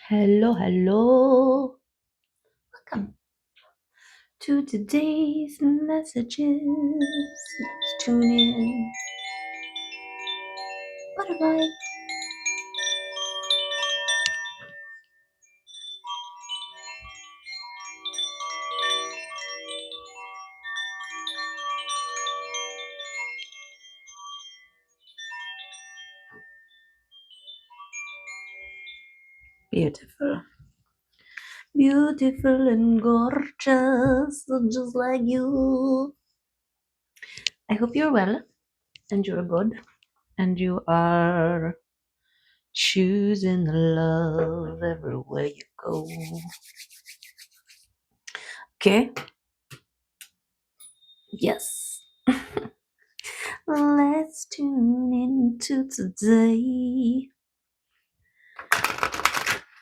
Hello, hello. Welcome to today's messages. Let's tune in. Butterfly. Beautiful. Beautiful and gorgeous, just like you. I hope you're well and you're good and you are choosing love everywhere you go. Okay? Yes. Let's tune into today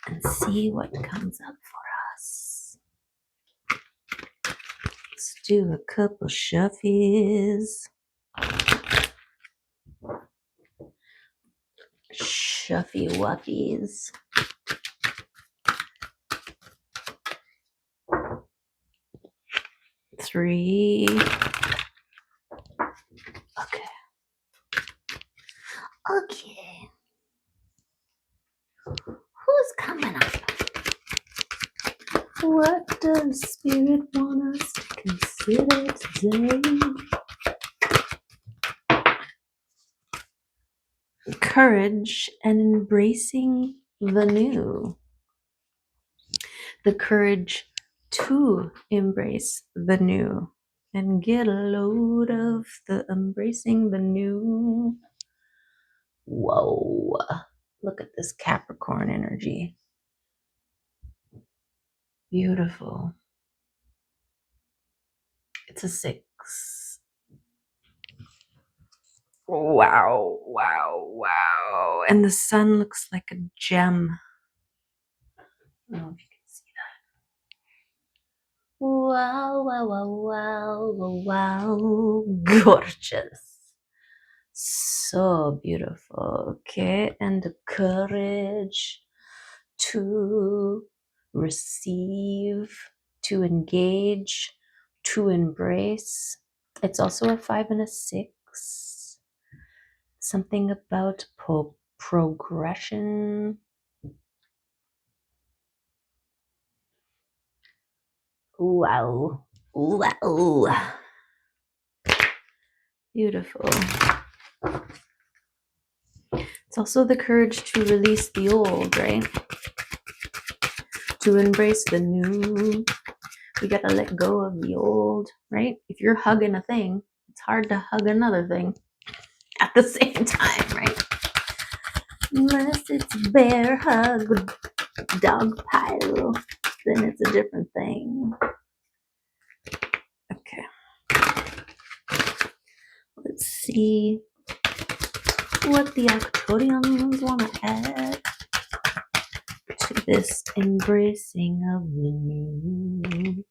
and see what comes up for us. Let's do a couple shuffies. Shuffy wuffies. Three. Okay. Okay. Who's coming up? What does Spirit want us to consider today? Courage and embracing the new. The courage to embrace the new and get a load of the embracing the new. Whoa. Look at this Capricorn energy. Beautiful. It's a 6. Wow, wow, wow. And the sun looks like a gem. I don't know if you can see that. Wow, wow, wow, wow, wow, wow. Gorgeous. So beautiful. Okay. And the courage to receive, to engage, to embrace. It's also a 5 and a 6. Something about progression. Wow. Wow. Beautiful. It's also the courage to release the old, right? To embrace the new. We gotta let go of the old, right? If you're hugging a thing, it's hard to hug another thing at the same time, right? Unless it's bear hug, dog pile, then it's a different thing. Okay. Let's see what the Octodians want to add to this embracing of the new.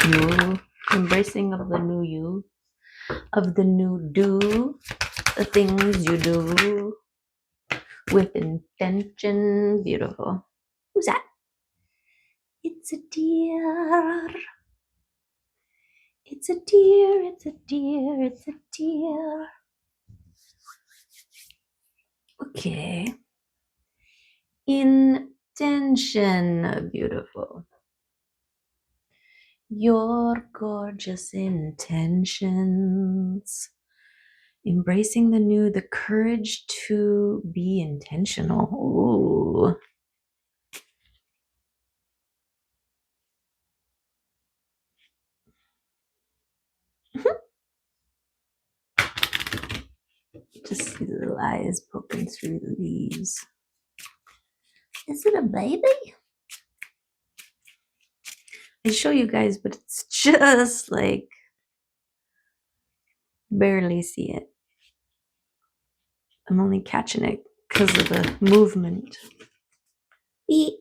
You. Embracing of the new you. Of the new do. The things you do. With intention. Beautiful. Who's that? It's a deer. It's a deer, it's a deer, it's a deer. Okay. Intention. Beautiful. Your gorgeous intentions. Embracing the new, the courage to be intentional. Ooh. Just see the little eyes poking through the leaves. Is it a baby? I show you guys, but it's just like barely see it. I'm only catching it because of the movement. Oh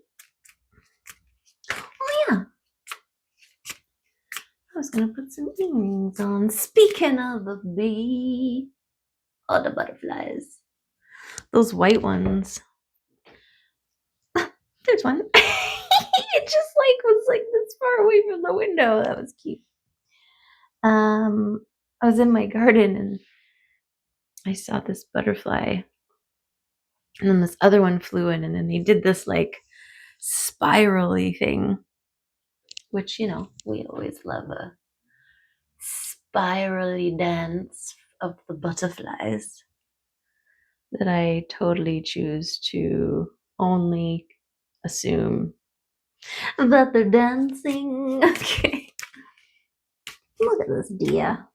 yeah. I was gonna put some earrings on. Speaking of the bee. Oh, the butterflies. Those white ones. There's one. It just like was like this far away from the window. That was cute. I was in my garden and I saw this butterfly, and then this other one flew in, and then they did this like spirally thing, which we always love a spirally dance of the butterflies that I totally choose to only assume that they're dancing. Okay. Look at this deer.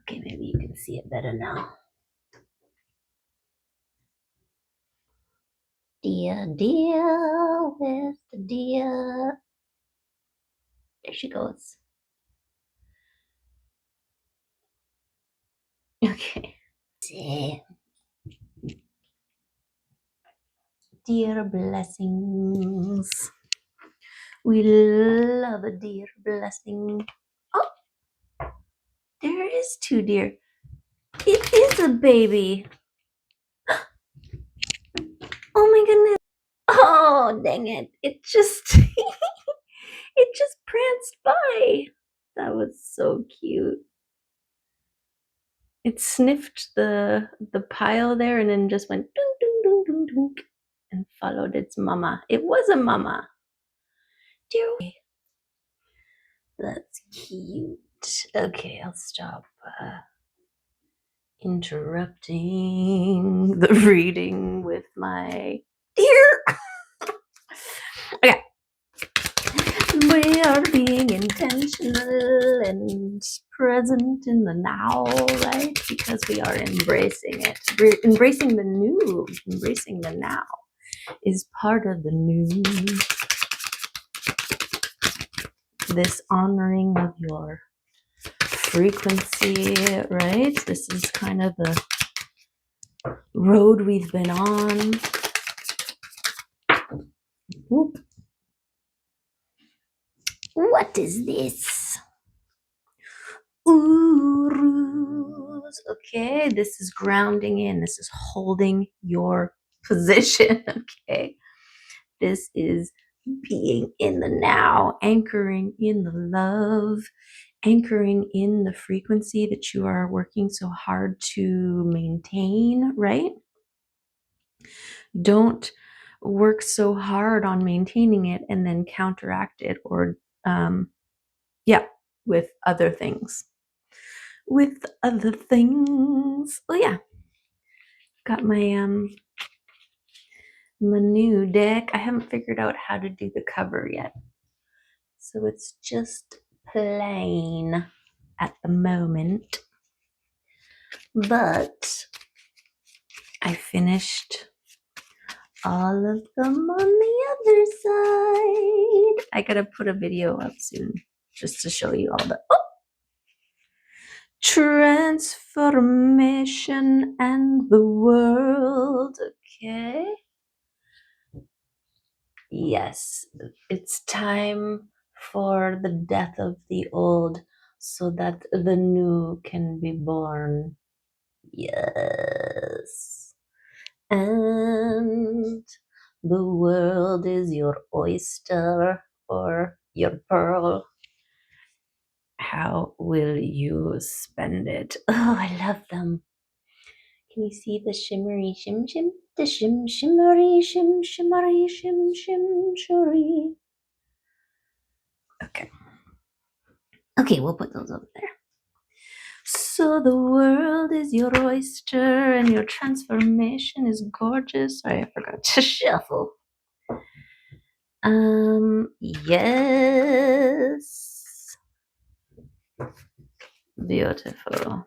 Okay, maybe you can see it better now. Deer, deer, where's the deer? There she goes. Okay. Deer blessings. We love a deer blessing. Oh, there is 2 deer. It is a baby. Oh my goodness. Oh, dang it. It just it just pranced by. That was so cute. It sniffed the pile there and then just went dunk dunk dunk dunk dunk and followed its mama. It was a mama. Dear. That's cute. Okay, I'll stop interrupting the reading with my deer. Okay. We are being intentional and present in the now, right? Because we are embracing it. We're embracing the new, embracing the now is part of the new. This honoring of your frequency, right? This is kind of the road we've been on. Whoop. What is this? Urus. Okay, this is grounding in. This is holding your position. Okay, this is being in the now, anchoring in the love, anchoring in the frequency that you are working so hard to maintain, right? Don't work so hard on maintaining it and then counteract it or with other things. With other things. Oh yeah. Got my my new deck. I haven't figured out how to do the cover yet. So it's just plain at the moment. But I finished all of them on the other side. I gotta put a video up soon just to show you all the transformation and the world. Okay. Yes, it's time for the death of the old so that the new can be born. Yes. And the world is your oyster or your pearl. How will you spend it? Oh, I love them. Can you see the shimmery shim shim? The shim shimmery shim shimmery shim shim shimmery. Okay. Okay, we'll put those over there. So the world is your oyster and your transformation is gorgeous. Sorry, I forgot to shuffle. Yes. Beautiful.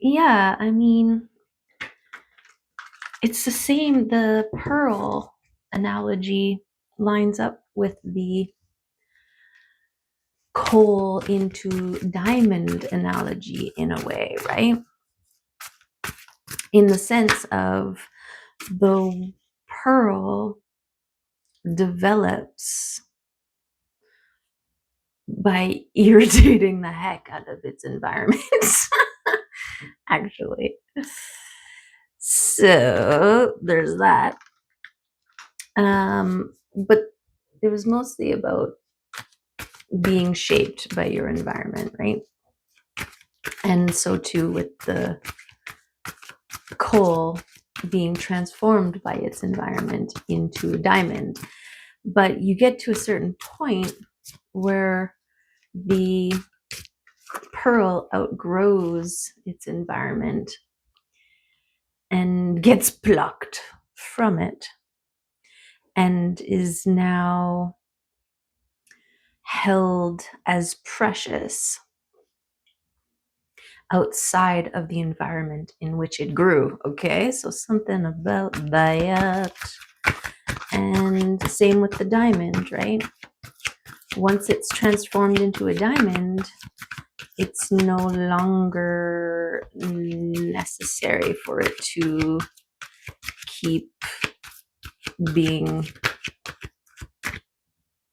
Yeah, I mean, it's the same. The pearl analogy lines up with the coal into diamond analogy in a way, right? In the sense of the pearl develops by irritating the heck out of its environment. Actually, So there's that. But it was mostly about being shaped by your environment, right? And so too with the coal being transformed by its environment into a diamond. But you get to a certain point where the pearl outgrows its environment and gets plucked from it and is now held as precious outside of the environment in which it grew. Okay, so something about that. And same with the diamond, right? Once it's transformed into a diamond, it's no longer necessary for it to keep being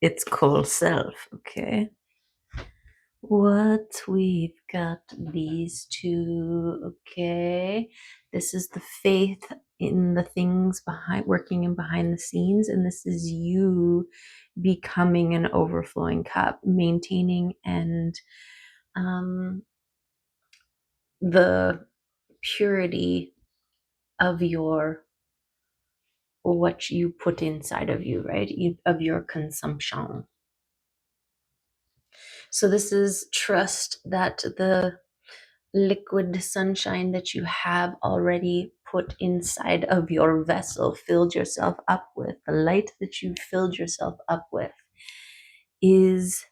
its cool self. Okay, what we've got these two. Okay, this is the faith in the things behind, working in behind the scenes, and this is you becoming an overflowing cup, maintaining and the purity of your, what you put inside of you, right? Of your consumption. So this is trust that the liquid sunshine that you have already put inside of your vessel, filled yourself up with, the light that you filled yourself up with, is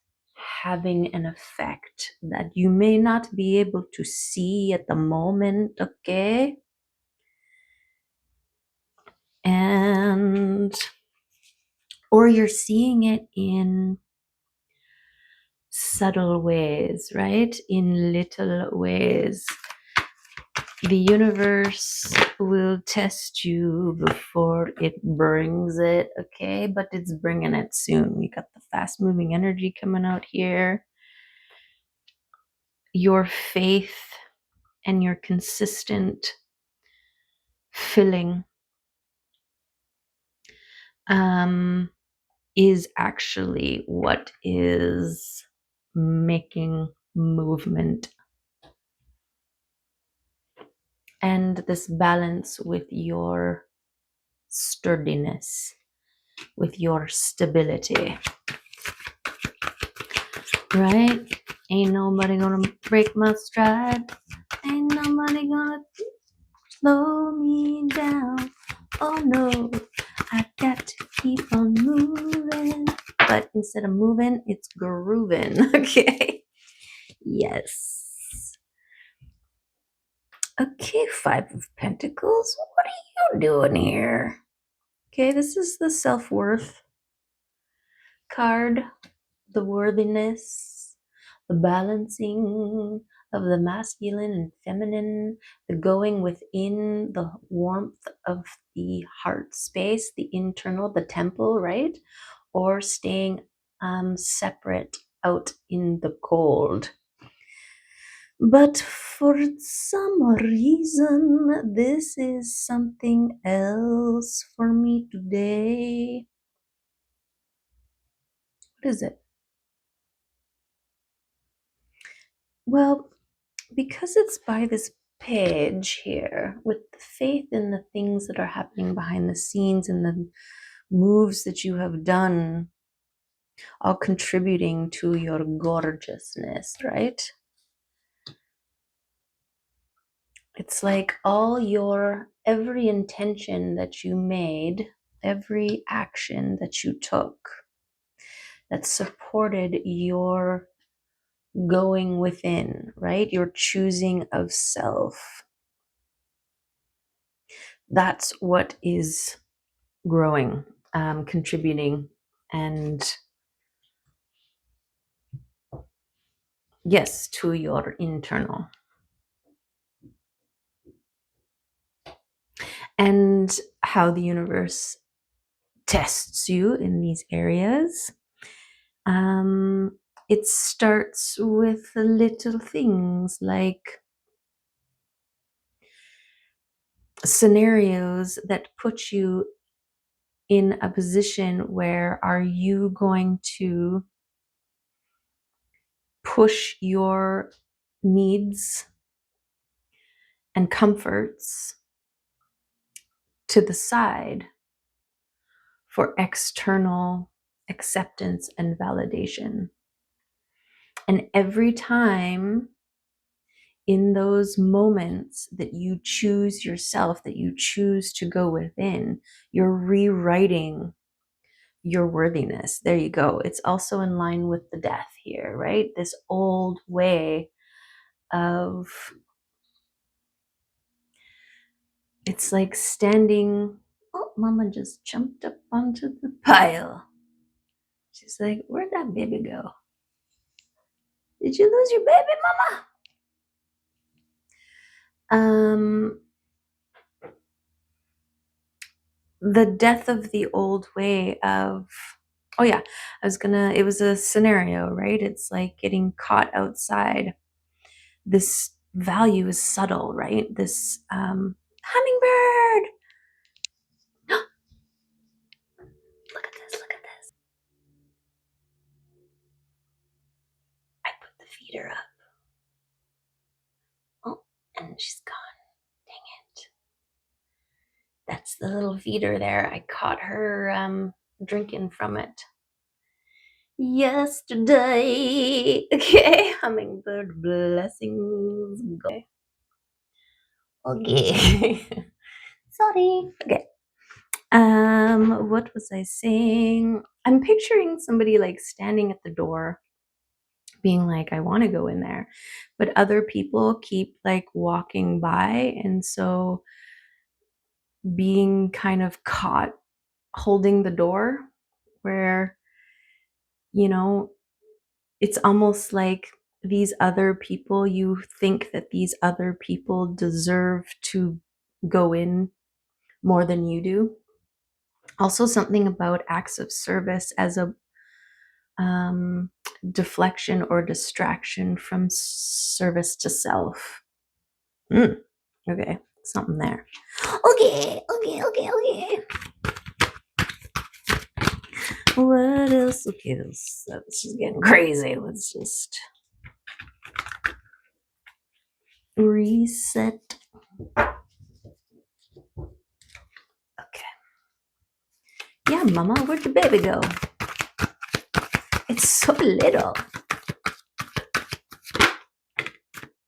having an effect that you may not be able to see at the moment, okay? And or you're seeing it in subtle ways, right? In little ways. The universe will test you before it brings it, okay? But it's bringing it soon. We got the fast moving energy coming out here. Your faith and your consistent filling is actually what is making movement. And this balance with your sturdiness, with your stability, right? Ain't nobody gonna break my stride. Ain't nobody gonna slow me down. Oh no, I got to keep on moving. But instead of moving, it's grooving. Okay. Yes. Okay, Five of Pentacles. What are you doing here? Okay, this is the self-worth card, the worthiness, the balancing of the masculine and feminine, the going within the warmth of the heart space, the internal, the temple, right? Or staying separate out in the cold. But for some reason, this is something else for me today. What is it? Well, because it's by this page here, with the faith in the things that are happening behind the scenes and the moves that you have done, all contributing to your gorgeousness, right? It's like every intention that you made, every action that you took that supported your going within, right? Your choosing of self. That's what is growing, contributing, and yes, to your internal. And how the universe tests you in these areas. It starts with little things like scenarios that put you in a position where are you going to push your needs and comforts to the side for external acceptance and validation. And every time in those moments that you choose yourself, that you choose to go within, you're rewriting your worthiness. There you go. It's also in line with the death here, right? This old way of, it's like standing. Oh, mama just jumped up onto the pile. She's like, where'd that baby go? Did you lose your baby, mama? The death of the old way of, oh yeah, it was a scenario, right? It's like getting caught outside. This value is subtle, right? This hummingbird. Look at this, look at this. I put the feeder up. Oh, and she's gone. Dang it. That's the little feeder there. I caught her drinking from it yesterday. Okay, hummingbird blessings. Okay. Sorry. Okay. What was I saying? I'm picturing somebody like standing at the door being like, I want to go in there, but other people keep like walking by, and so being kind of caught holding the door where, you know, it's almost like these other people, you think that these other people deserve to go in more than you do. Also, something about acts of service as a deflection or distraction from service to self. Okay, something there. Okay. What else? Okay, that's just getting crazy. Let's just reset. Okay. Yeah, mama, where'd your baby go? It's so little.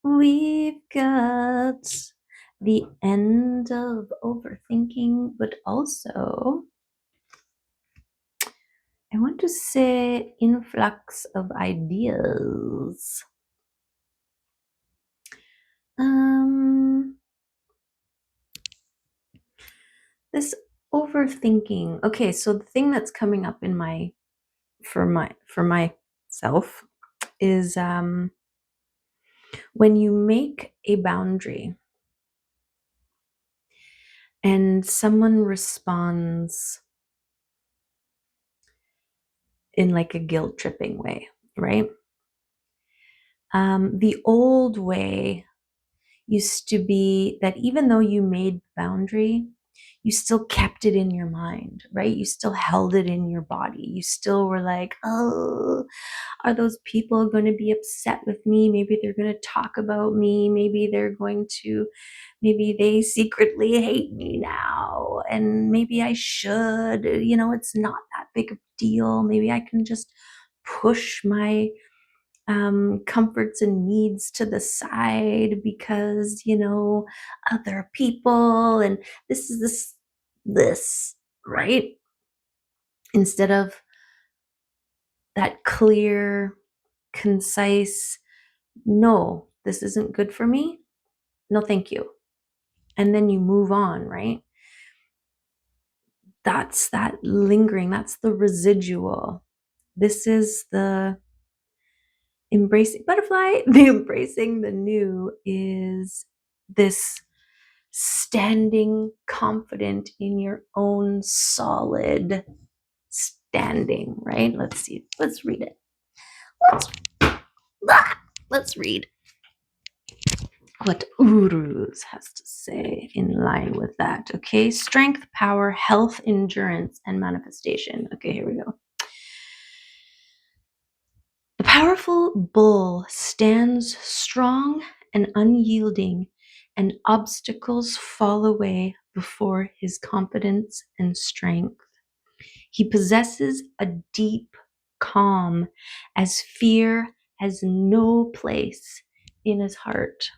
We've got the end of overthinking, but also I want to say influx of ideas. This overthinking. Okay, so the thing that's coming up in for myself is when you make a boundary and someone responds in like a guilt tripping way, right? The old way used to be that even though you made boundary, you still kept it in your mind, right? You still held it in your body. You still were like, oh, are those people going to be upset with me? Maybe they're going to talk about me. Maybe they secretly hate me now. And maybe I should, it's not that big of a deal. Maybe I can just push my comforts and needs to the side because, other people, and this is this, right? Instead of that clear, concise, no, this isn't good for me. No, thank you. And then you move on, right? That's that lingering, that's the residual. This is the embracing butterfly. The embracing the new is this standing confident in your own solid standing, right? Let's see. Let's read it. Let's read. what Uruz has to say in line with that. Okay, strength, power, health, endurance, and manifestation. Okay, here we go. The powerful bull stands strong and unyielding, and obstacles fall away before his confidence and strength. He possesses a deep calm, as fear has no place in his heart.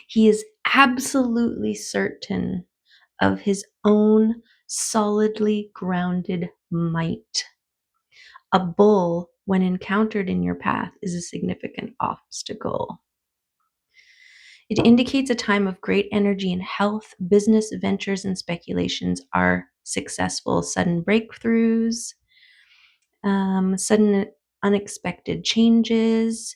He is absolutely certain of his own solidly grounded might. A bull, when encountered in your path, is a significant obstacle. It indicates a time of great energy and health. Business ventures and speculations are successful. Sudden breakthroughs, sudden unexpected changes.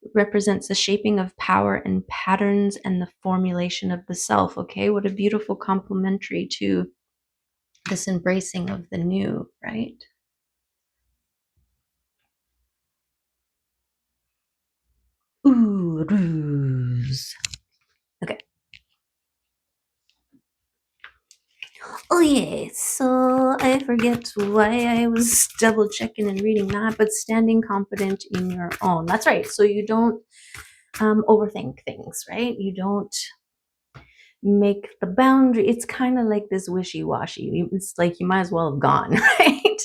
It represents the shaping of power and patterns and the formulation of the self. Okay, what a beautiful complementary to this embracing of the new, right? Ooh, ruse. Okay. Oh yeah, so I forget why I was double checking and reading that, but standing confident in your own. That's right. So you don't overthink things, right? You don't make the boundary. It's kind of like this wishy-washy. It's like you might as well have gone, right?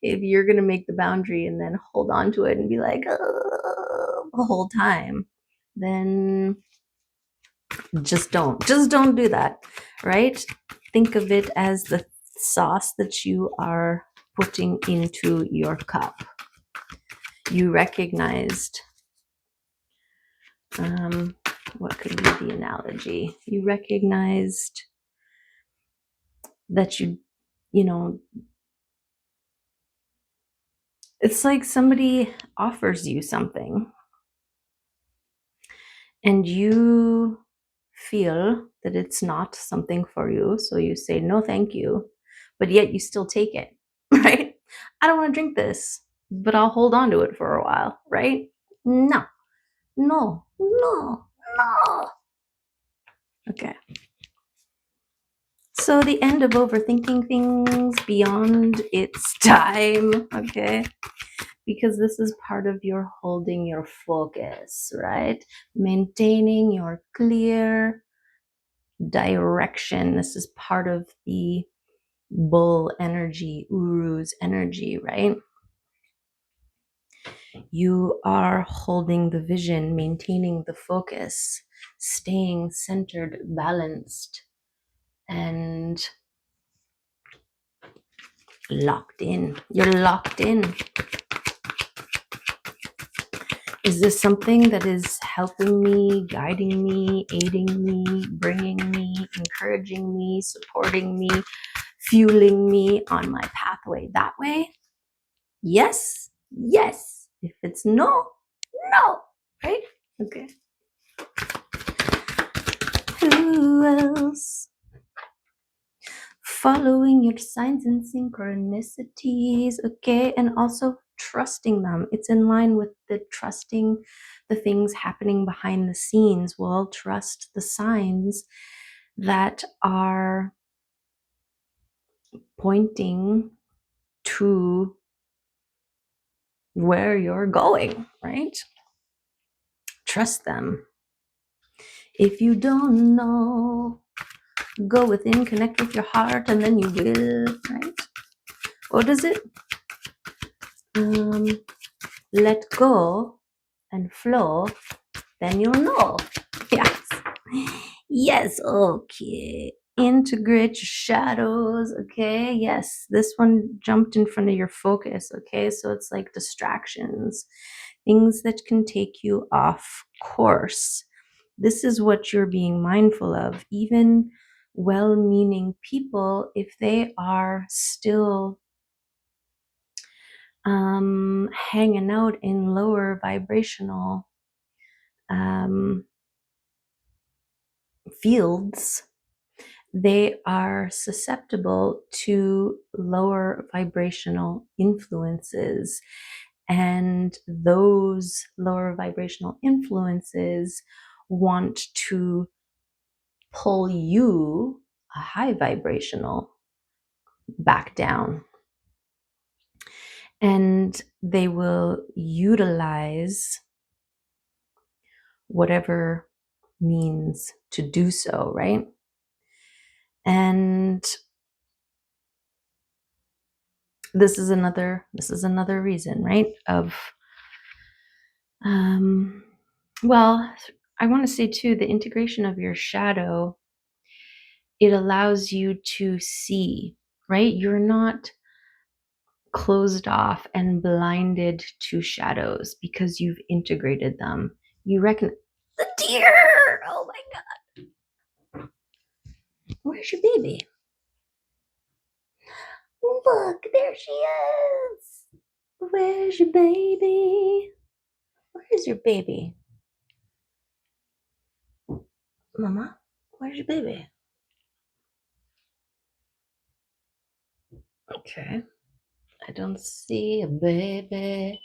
If you're gonna make the boundary and then hold on to it and be like, oh, the whole time, then just don't do that, right? Think of it as the sauce that you are putting into your cup. You recognized, what could be the analogy? You recognized that you know, it's like somebody offers you something and you feel that it's not something for you, so you say no thank you, but yet you still take it. Right? I don't want to drink this, but I'll hold on to it for a while, right? No, no, no, no. Okay, so the end of overthinking things beyond its time. Okay, because this is part of your holding your focus, right? Maintaining your clear direction. This is part of the bull energy, Uru's energy, right? You are holding the vision, maintaining the focus, staying centered, balanced, and locked in. You're locked in. Is this something that is helping me, guiding me, aiding me, bringing me, encouraging me, supporting me, fueling me on my pathway that way? Yes, yes. If it's no, no, right? Okay. Who else? Following your signs and synchronicities, okay, and also trusting them. It's in line with the trusting the things happening behind the scenes. Well, trust the signs that are pointing to where you're going, right? Trust them. If you don't know, go within, connect with your heart, and then you will, right? What is it? Let go and flow, then you'll know. Yes. Yes, okay. Integrate your shadows, okay? Yes, this one jumped in front of your focus, okay? So it's like distractions, things that can take you off course. This is what you're being mindful of. Even well-meaning people, if they are still hanging out in lower vibrational fields, they are susceptible to lower vibrational influences. And those lower vibrational influences want to pull you, a high vibrational, back down. And they will utilize whatever means to do so, right? And this is another reason, right? Of well, I want to say too, the integration of your shadow, it allows you to see, right? You're not closed off and blinded to shadows because you've integrated them. You reckon the deer. Oh my god. Where's your baby? Look, there she is. Where's your baby? Where's your baby? Mama, where's your baby? Okay. I don't see a baby.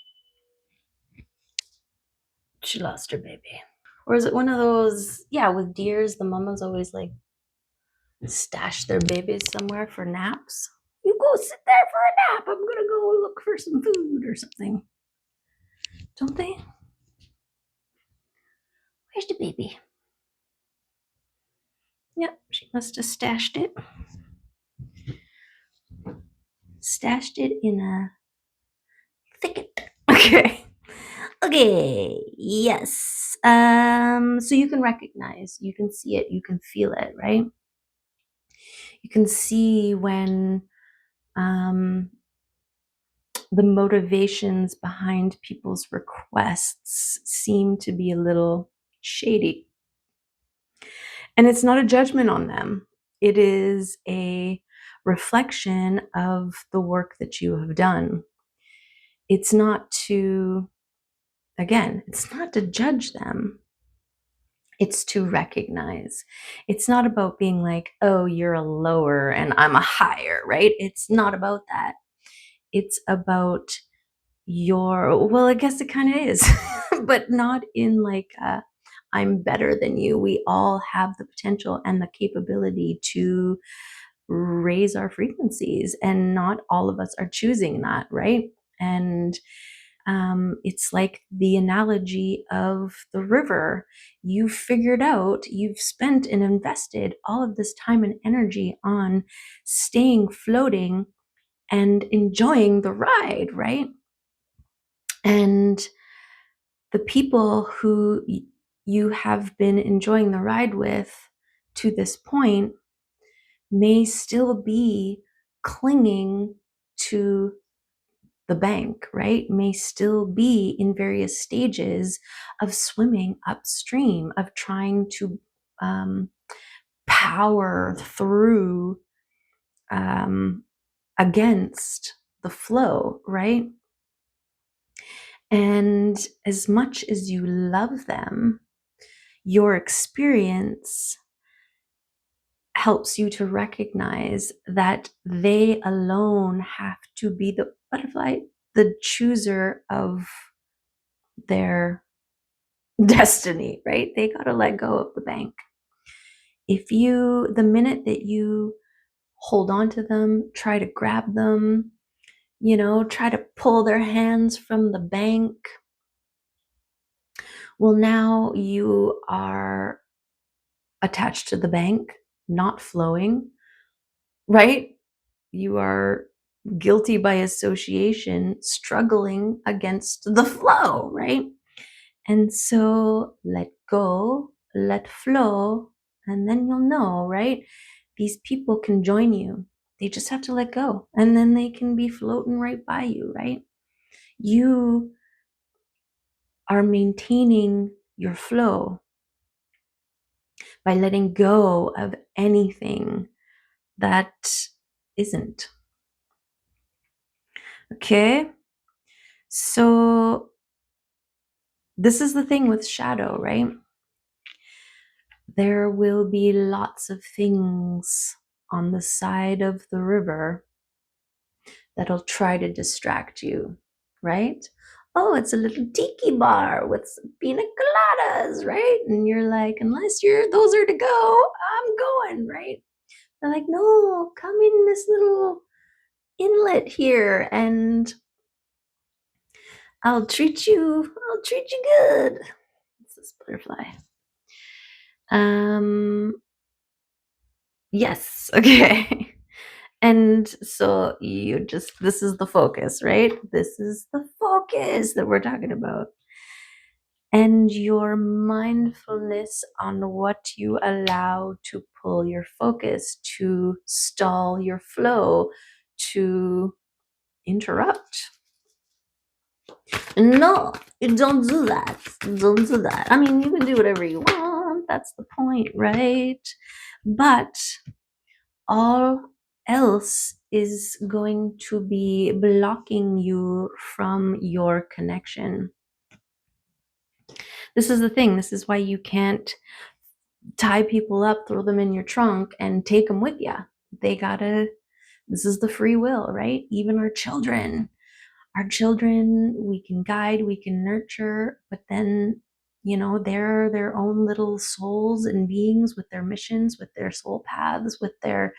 She lost her baby. Or is it one of those, yeah, with deers, the mamas always like stash their babies somewhere for naps? You go sit there for a nap. I'm going to go look for some food or something. Don't they? Where's the baby? Yep, she must have stashed it. Stashed it in a thicket. Okay. Okay. Yes. So you can recognize, you can see it, you can feel it, right? You can see when the motivations behind people's requests seem to be a little shady. And it's not a judgment on them. It is a reflection of the work that you have done. It's not to, again, it's not to judge them. It's to recognize. It's not about being like, oh, you're a lower and I'm a higher, right? It's not about that. It's about well, I guess it kind of is, but not in like, I'm better than you. We all have the potential and the capability to raise our frequencies, and not all of us are choosing that, right? And it's like the analogy of the river. You've figured out, you've spent and invested all of this time and energy on staying floating and enjoying the ride, right? And the people who you have been enjoying the ride with to this point may still be clinging to the bank, right? May still be in various stages of swimming upstream, of trying to power through against the flow, right? And as much as you love them, your experience helps you to recognize that they alone have to be the butterfly, the chooser of their destiny, right? They got to let go of the bank. The minute that you hold on to them, try to grab them, try to pull their hands from the bank, well, now you are attached to the bank, not flowing, right? You are guilty by association, struggling against the flow, right? And so let go, let flow, and then you'll know, right? These people can join you. They just have to let go, and then they can be floating right by you, right? You are maintaining your flow by letting go of anything that isn't. Okay? So this is the thing with shadow, right? There will be lots of things on the side of the river that'll try to distract you, right? oh, it's a little tiki bar with some pina coladas, right? And you're like, unless those are to go, I'm going, right? They're like, no, come in this little inlet here and I'll treat you good. It's this butterfly. Yes, okay. And so this is the focus, right? This is the focus that we're talking about. And your mindfulness on what you allow to pull your focus, to stall your flow, to interrupt. No, you don't do that. Don't do that. I mean, you can do whatever you want. That's the point, right? But all else is going to be blocking you from your connection. This is the thing. This is why you can't tie people up, throw them in your trunk, and take them with you. This is the free will, right? Even our children, we can guide, we can nurture, but then, they're their own little souls and beings with their missions, with their soul paths, with their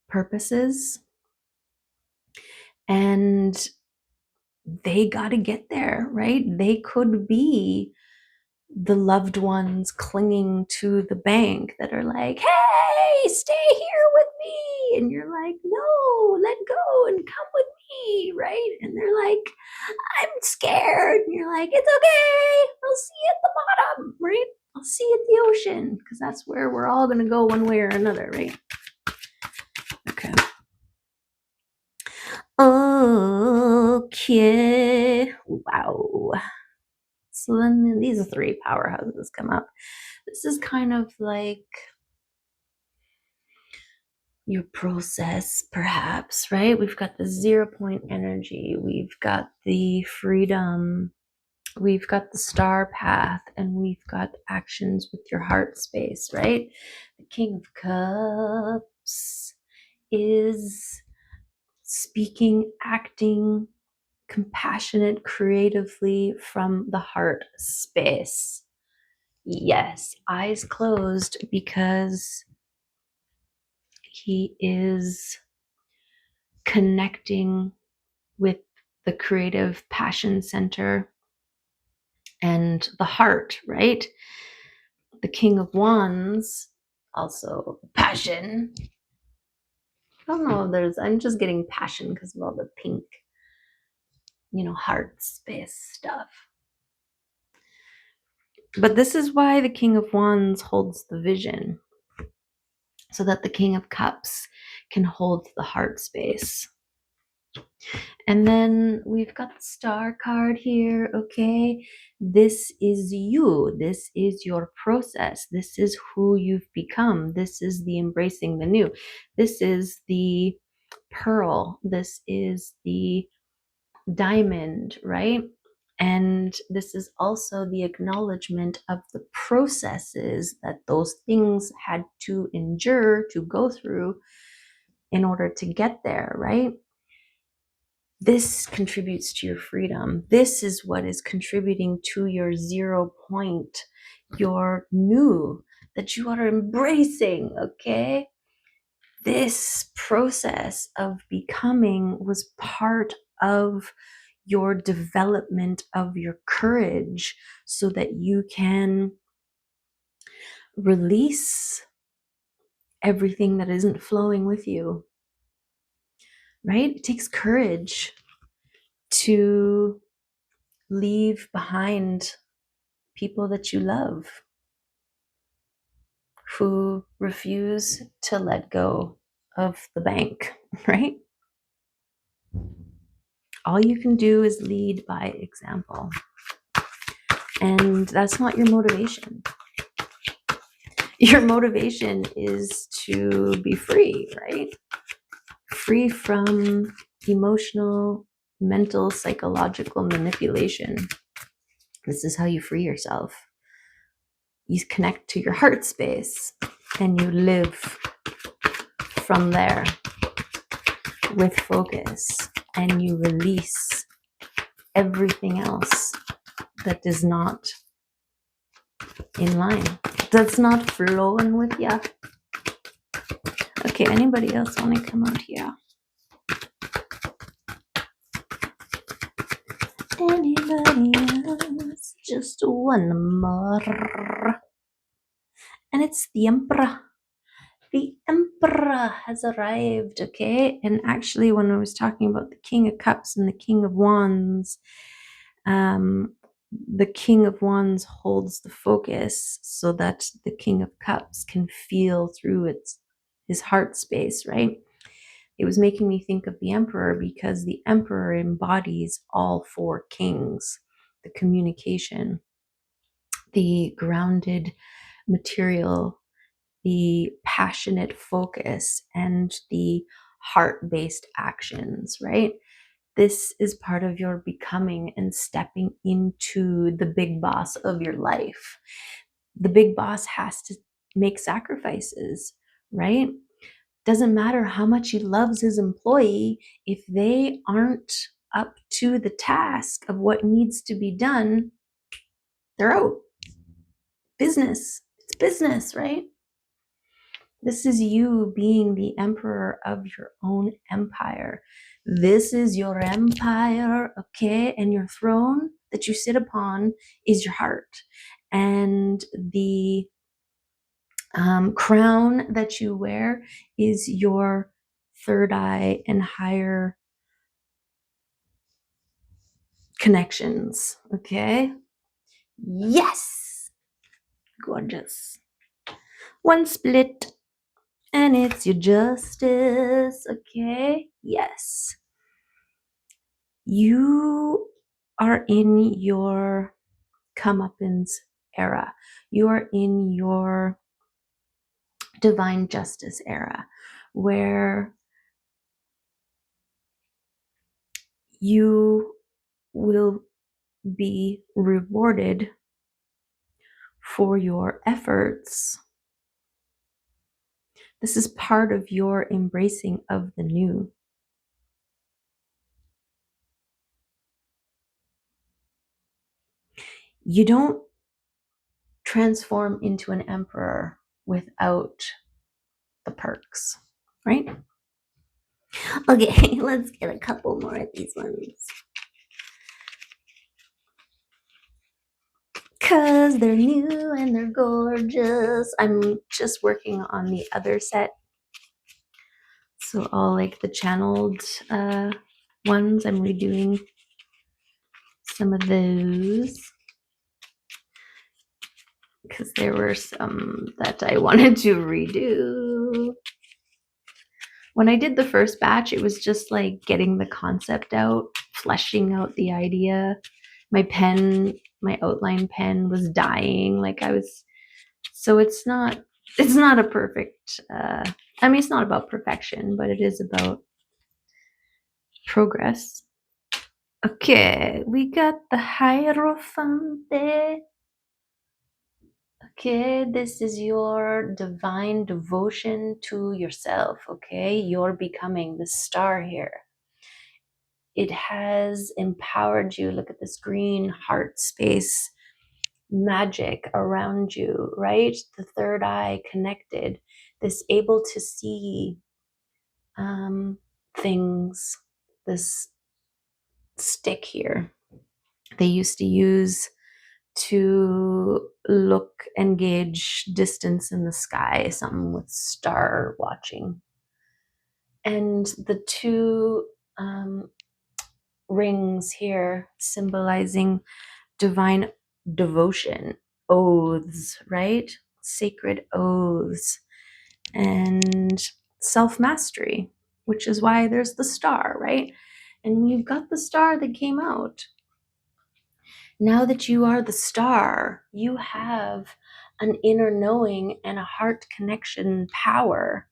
purposes. And they got to get there, right? They could be the loved ones clinging to the bank that are like, hey, stay here with me. And you're like, no, let go and come with me, right? And they're like, I'm scared. And you're like, it's okay. I'll see you at the bottom, right? I'll see you at the ocean, because that's where we're all going to go one way or another, right? Okay. Okay. Wow. So then these three powerhouses come up. This is kind of like your process, perhaps, right? We've got the 0 point energy, we've got the freedom, we've got the star path, and we've got actions with your heart space, right? The King of Cups is speaking, acting, compassionate, creatively from the heart space. Yes, eyes closed, because he is connecting with the creative passion center and the heart, right? The King of Wands, also passion. I don't know, I'm just getting passion because of all the pink, heart space stuff. But this is why the King of Wands holds the vision, so that the King of Cups can hold the heart space. And then we've got the star card here, okay? This is you. This is your process. This is who you've become. This is the embracing the new. This is the pearl. This is the diamond, right? And this is also the acknowledgement of the processes that those things had to endure, to go through in order to get there, right? This contributes to your freedom. This is what is contributing to your 0 point, your new, that you are embracing, okay? This process of becoming was part of your development of your courage, so that you can release everything that isn't flowing with you, right? It takes courage to leave behind people that you love who refuse to let go of the bank, right? All you can do is lead by example. And that's not your motivation. Your motivation is to be free, right? Free from emotional, mental, psychological manipulation. This is how you free yourself. You connect to your heart space and you live from there with focus. and you release everything else that is not in line, that's not flowing with ya. Okay, anybody else want to come out here? Anybody else? Just one more. And it's the Emperor. The Emperor has arrived, okay? And actually, when I was talking about the King of Cups and the King of Wands, the King of Wands holds the focus so that the King of Cups can feel through his heart space, right? It was making me think of the Emperor because the Emperor embodies all four kings: the communication, the grounded material, the passionate focus, and the heart-based actions, right? This is part of your becoming and stepping into the big boss of your life. The big boss has to make sacrifices, right? Doesn't matter how much he loves his employee, if they aren't up to the task of what needs to be done, they're out. Business. It's business, right? This is you being the emperor of your own empire. This is your empire, okay? And your throne that you sit upon is your heart. And the crown that you wear is your third eye and higher connections, okay? Yes! Gorgeous. One split, and it's your justice, okay? Yes. You are in your comeuppance era. You are in your divine justice era, where you will be rewarded for your efforts. This is part of your embracing of the new. You don't transform into an emperor without the perks, right? Okay, let's get a couple more of these ones. Because they're new and they're gorgeous. I'm just working on the other set. So all like the channeled ones, I'm redoing some of those. Because there were some that I wanted to redo. When I did the first batch, it was just like getting the concept out, fleshing out the idea. My pen, my outline pen was dying. So it's not a perfect, I mean, it's not about perfection, but it is about progress. Okay, we got the Hierophant. Okay, this is your divine devotion to yourself, okay? You're becoming the star here. It has empowered you. Look at this green heart space magic around you, right? The third eye connected, this able to see things, this stick here they used to use to look and gauge distance in the sky, something with star watching. And the two rings here symbolizing divine devotion, oaths, right? Sacred oaths, and self-mastery, which is why there's the star, right? And you've got the star that came out. Now that you are the star, you have an inner knowing and a heart connection power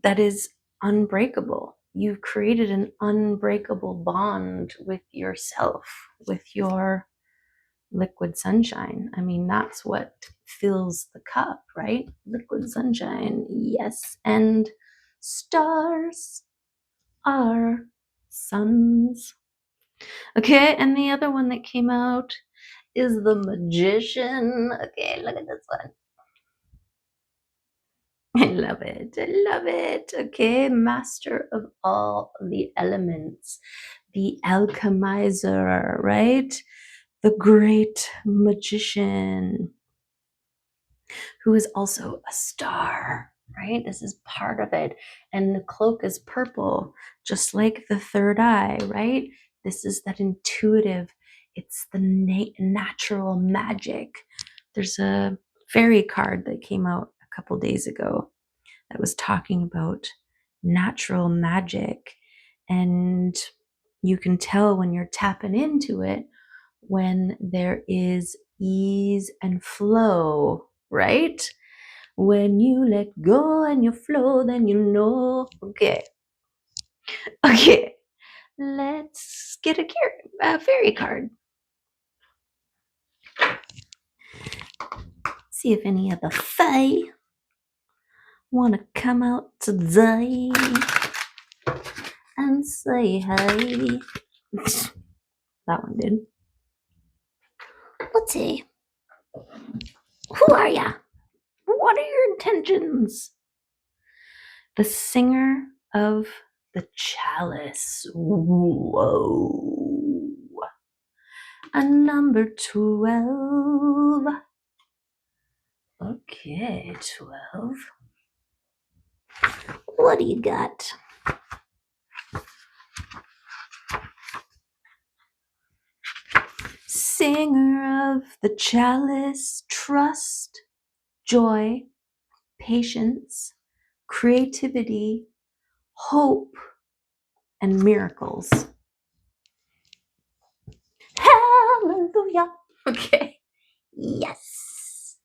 that is unbreakable. You've created an unbreakable bond with yourself, with your liquid sunshine. I mean, that's what fills the cup, right? Liquid sunshine, yes. And stars are Suns. Okay, and the other one that came out is the Magician. Okay, look at this one. I love it. I love it. Okay, master of all the elements, the alchemizer, right? The great magician who is also a star, right? This is part of it. And the cloak is purple, just like the third eye, right? This is that intuitive, it's the natural magic. There's a fairy card that came out a couple days ago that was talking about natural magic. And you can tell when you're tapping into it when there is ease and flow, right? When you let go and you flow, then you know. Okay. Okay. Let's get a fairy card. See if any of the fae want to come out today and say hey. That one did. Let's see. Who are ya? What are your intentions? The singer of the chalice. Whoa. A number 12. Okay, 12. What do you got? Singer of the chalice, trust, joy, patience, creativity, hope, and miracles. Hallelujah. Okay. Yes.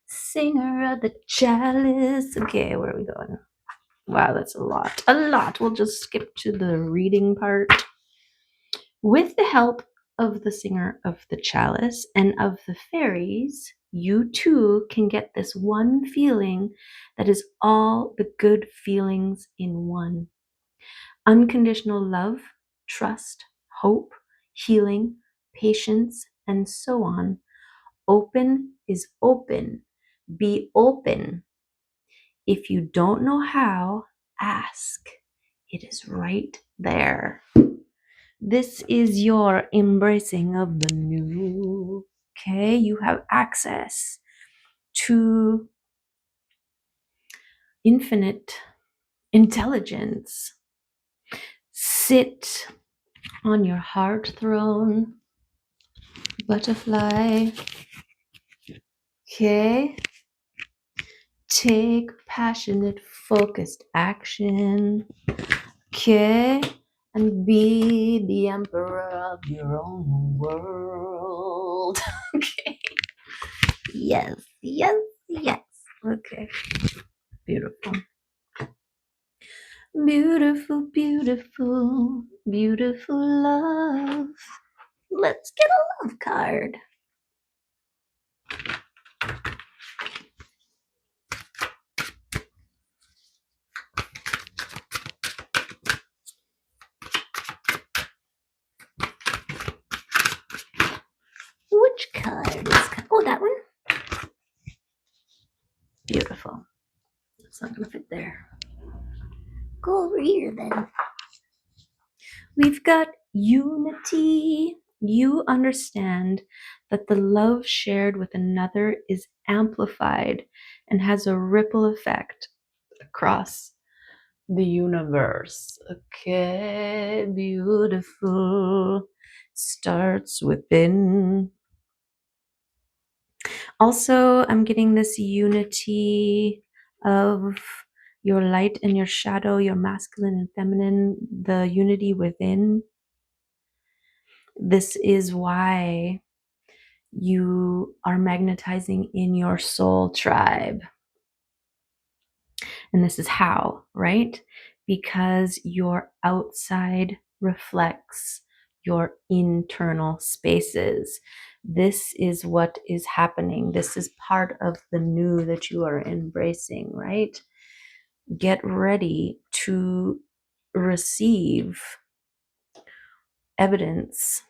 Singer of the chalice. Okay, where are we going? Wow, that's a lot. A lot. We'll just skip to the reading part. With the help of the singer of the chalice and of the fairies, you too can get this one feeling that is all the good feelings in one. Unconditional love, trust, hope, healing, patience, and so on. Open is open. Be open. If you don't know how, ask. It is right there. This is your embracing of the new. Okay, you have access to infinite intelligence. Sit on your heart throne, butterfly. Okay, take passionate, focused action. Okay, and be the emperor of your own world. Okay. Yes, yes, yes. Okay. Beautiful. Beautiful, beautiful, beautiful love. Let's get a love card. Which card is... Oh, that one. Beautiful. It's not going to fit there. Go over here then. We've got unity. You understand that the love shared with another is amplified and has a ripple effect across the universe. Okay, beautiful. Starts within. Also, I'm getting this unity of your light and your shadow, your masculine and feminine, the unity within. This is why you are magnetizing in your soul tribe. And this is how, right? Because your outside reflects your internal spaces. This is what is happening. This is part of the new that you are embracing, right? Get ready to receive evidence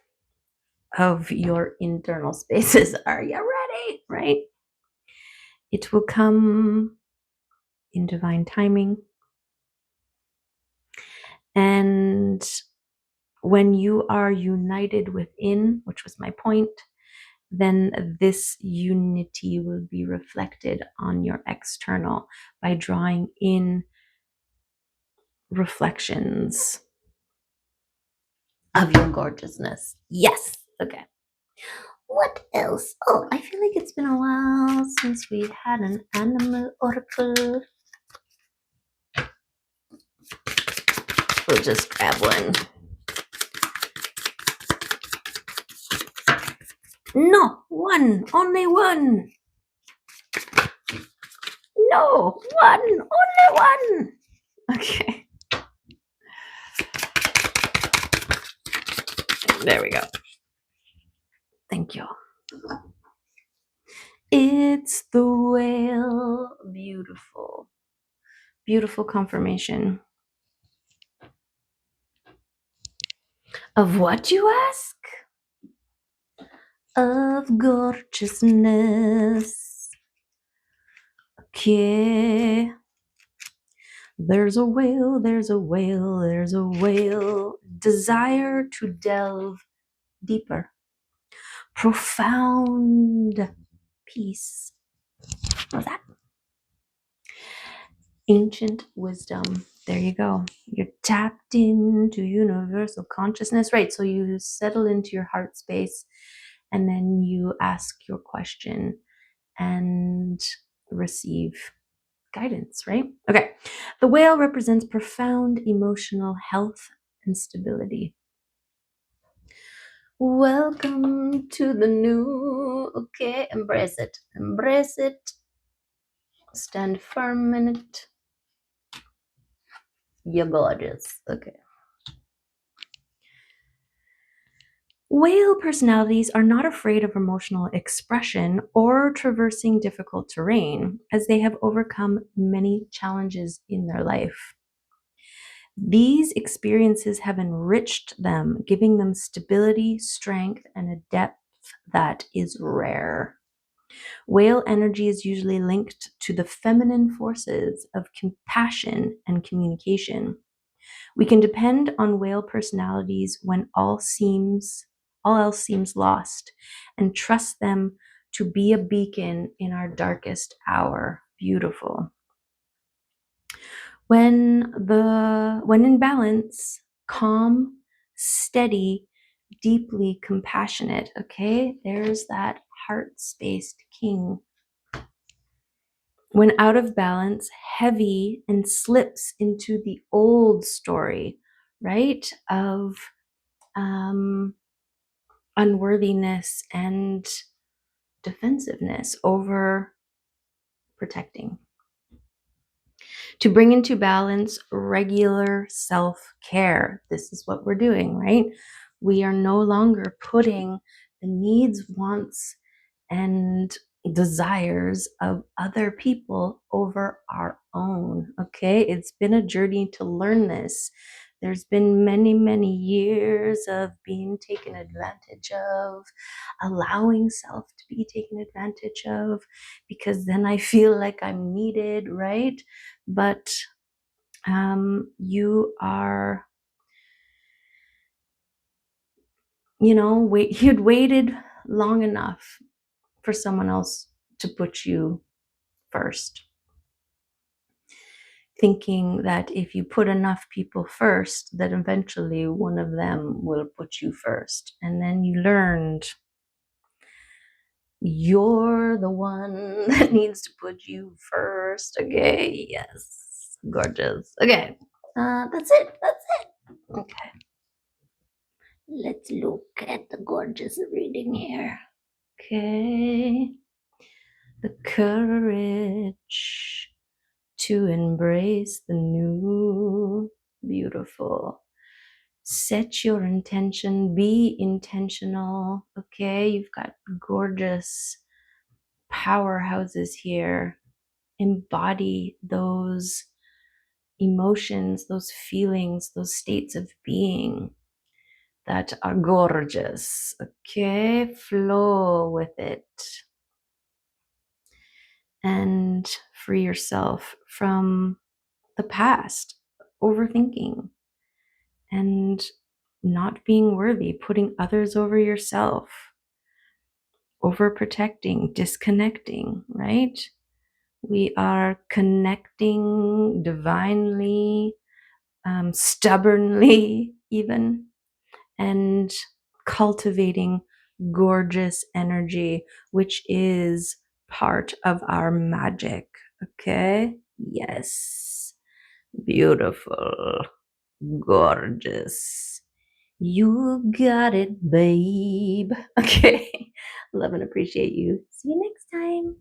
of your internal spaces. Are you ready? Right? It will come in divine timing. And when you are united within, which was my point, then this unity will be reflected on your external by drawing in reflections of your gorgeousness. Yes. Okay. What else? Oh, I feel like it's been a while since we had an animal oracle. We'll just grab one. No, one, only one. No, one, only one. Okay. There we go. Thank you. It's the whale. Beautiful. Beautiful confirmation. Of what, you ask? Of gorgeousness. Okay. There's a whale, there's a whale, there's a whale. Desire to delve deeper. Profound peace. What's that? Ancient wisdom. There you go. You're tapped into universal consciousness. Right. So you settle into your heart space and then you ask your question and receive guidance, right? Okay. The whale represents profound emotional health and stability. Welcome to the new. Okay. Embrace it. Embrace it. Stand firm in it. You're gorgeous. Okay. Whale personalities are not afraid of emotional expression or traversing difficult terrain, as they have overcome many challenges in their life. These experiences have enriched them, giving them stability, strength, and a depth that is rare. Whale energy is usually linked to the feminine forces of compassion and communication. We can depend on whale personalities when all else seems lost, and trust them to be a beacon in our darkest hour. Beautiful. When in balance, calm, steady, deeply compassionate. Okay, there's that heart-spaced king. When out of balance, heavy and slips into the old story, right? Of unworthiness and defensiveness over protecting. To bring into balance regular self-care. This is what we're doing, right? We are no longer putting the needs, wants, and desires of other people over our own. Okay, it's been a journey to learn this. There's been many, many years of being taken advantage of, allowing self to be taken advantage of, because then I feel like I'm needed, right? But you are, you'd waited long enough for someone else to put you first, thinking that if you put enough people first, that eventually one of them will put you first. And then you learned you're the one that needs to put you first. Okay, yes, gorgeous. Okay, that's it. Okay, let's look at the gorgeous reading here. Okay, the courage to embrace the new. Beautiful. Set your intention, be intentional. Okay, you've got gorgeous powerhouses here. Embody those emotions, those feelings, those states of being. that are gorgeous. Okay, flow with it and free yourself from the past, overthinking and not being worthy, putting others over yourself, overprotecting, disconnecting, right? We are connecting divinely, stubbornly, even, and cultivating gorgeous energy, which is part of our magic. Okay? Yes. Beautiful. Gorgeous. You got it, babe. Okay. Love and appreciate you. See you next time.